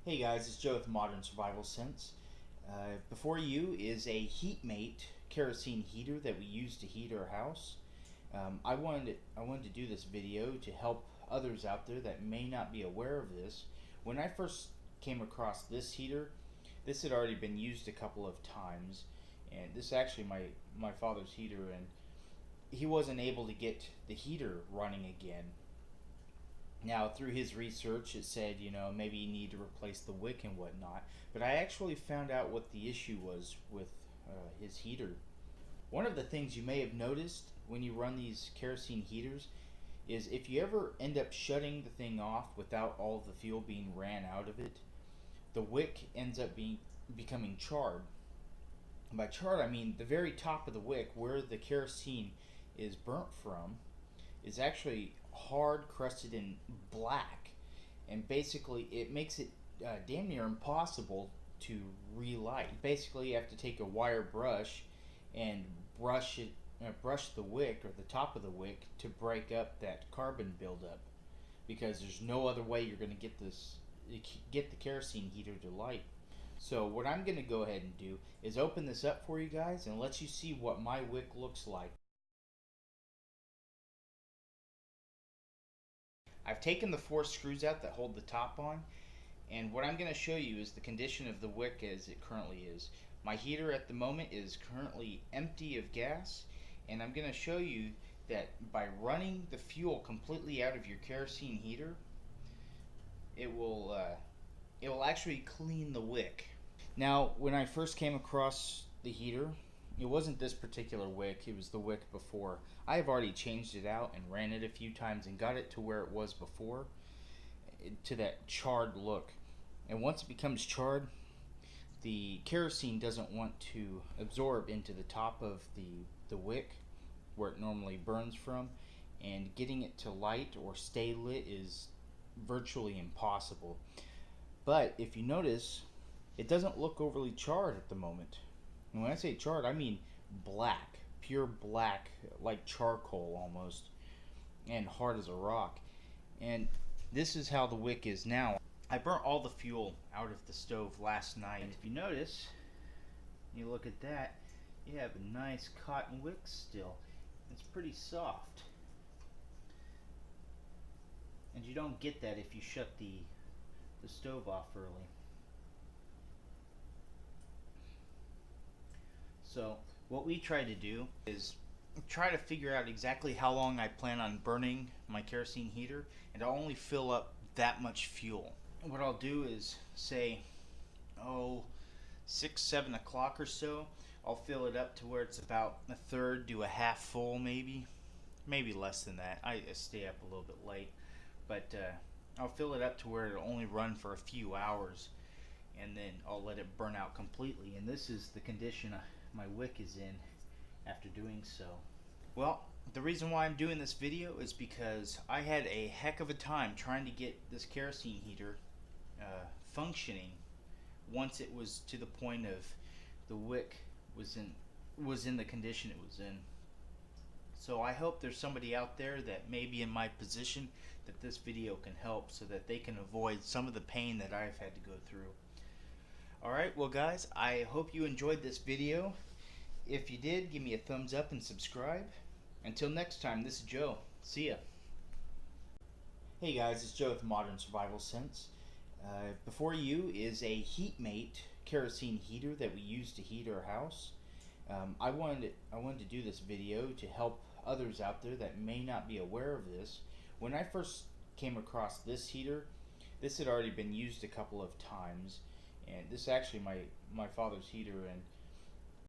Hey guys, it's Joe with Modern Survival Sense. Before you is a HeatMate kerosene heater that we use to heat our house. I wanted to do this video to help others out there that may not be aware of this. When I first came across this heater, this had already been used a couple of times, and this is actually my father's heater, and he wasn't able to get the heater running again. Now, through his research, it said, maybe you need to replace the wick and whatnot. But I actually found out what the issue was with his heater. One of the things you may have noticed when you run these kerosene heaters is if you ever end up shutting the thing off without all of the fuel being ran out of it, the wick ends up becoming charred. And by charred, I mean the very top of the wick, where the kerosene is burnt from, is actually hard crusted in black, and basically it makes it damn near impossible to relight. Basically, you have to take a wire brush and brush the wick, or the top of the wick, to break up that carbon buildup, because there's no other way you're going to get the kerosene heater to light. So what I'm going to go ahead and do is open this up for you guys and let you see what my wick looks like. I've taken the 4 screws out that hold the top on, and what I'm going to show you is the condition of the wick as it currently is. My heater at the moment is currently empty of gas, and I'm going to show you that by running the fuel completely out of your kerosene heater, it will actually clean the wick. Now, when I first came across the heater, it wasn't this particular wick, it was the wick before. I have already changed it out and ran it a few times and got it to where it was before, to that charred look. And once it becomes charred, the kerosene doesn't want to absorb into the top of the wick where it normally burns from, and getting it to light or stay lit is virtually impossible. But if you notice, it doesn't look overly charred at the moment. And when I say charred, I mean black, pure black, like charcoal almost, and hard as a rock. And this is how the wick is now. I burnt all the fuel out of the stove last night. And if you notice, you look at that, you have a nice cotton wick still. It's pretty soft. And you don't get that if you shut the stove off early. So what we try to do is try to figure out exactly how long I plan on burning my kerosene heater, and I'll only fill up that much fuel. What I'll do is say 6-7 o'clock or so, I'll fill it up to where it's about a third to a half full, maybe less than that. I stay up a little bit late, but I'll fill it up to where it'll only run for a few hours, and then I'll let it burn out completely. And this is the condition my wick is in after doing so. Well, the reason why I'm doing this video is because I had a heck of a time trying to get this kerosene heater functioning once it was to the point of the wick was in the condition it was in. So I hope there's somebody out there that may be in my position that this video can help, so that they can avoid some of the pain that I've had to go through. Alright, well guys, I hope you enjoyed this video. If you did, give me a thumbs up and subscribe. Until next time, this is Joe. See ya. Hey guys, it's Joe with Modern Survival Sense. Before you is a HeatMate kerosene heater that we use to heat our house. I wanted to do this video to help others out there that may not be aware of this. When I first came across this heater, this had already been used a couple of times, and this is actually my father's heater, and